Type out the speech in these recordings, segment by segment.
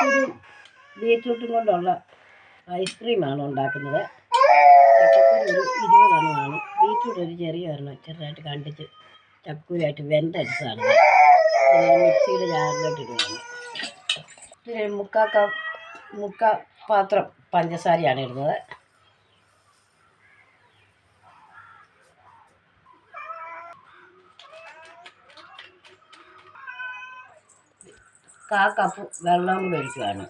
ചക്കക്കുരു ബീറ്റ്റൂട്ടും കൊണ്ടുള്ള ഐസ്ക്രീമാണ് ഉണ്ടാക്കുന്നത്. ചക്കക്കുരു ഒരു 20 എണ്ണമാണ്, ബീറ്റ്റൂട്ട് ഒരു ചെറിയ ഒരെണ്ണം ചെറുതായിട്ട് കണ്ടിച്ച് ചക്കക്കുരുമായിട്ട് വെന്തടിച്ചതാണ്. മിക്സിയുടെ ജാറിലോട്ട് ഇടുകയാണ്. ഇതിന് മുക്കാ പാത്രം പഞ്ചസാരയാണ് ഇടുന്നത്. കപ്പ് വെള്ളം കൂടി ഒഴിക്കുകയാണ്.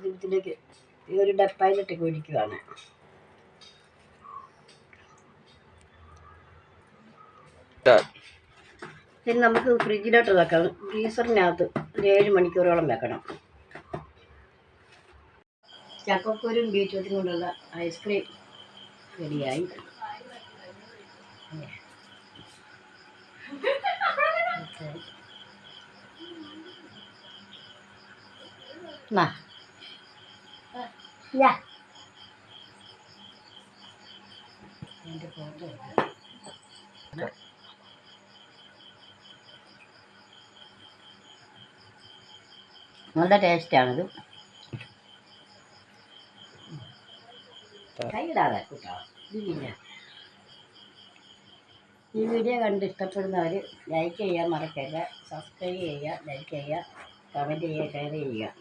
ഇതിലേക്ക് ഈ ഒരു ഡപ്പായിലിട്ട് ഒഴിക്കുകയാണ്. പിന്നെ നമുക്ക് ഫ്രിഡ്ജിലോട്ട് വെക്കണം. ഫ്രീസറിനകത്ത് ഒരു 7 മണിക്കൂറോളം വെക്കണം. ചക്കക്കുരും ബീറ്റ്റൂട്ടും കൊണ്ടുള്ള ഐസ്ക്രീം റെഡിയായി. നല്ല ടേസ്റ്റാണിത്. കൈയിടാതെ കൂട്ടോ. ഇതില്ല. ഈ വീഡിയോ കണ്ട് ഇഷ്ടപ്പെടുന്നവർ ലൈക്ക് ചെയ്യാൻ മറക്കരുത്. സബ്സ്ക്രൈബ് ചെയ്യുക, ലൈക്ക് ചെയ്യുക, കമൻറ്റ് ചെയ്യുക, ഷെയർ ചെയ്യുക.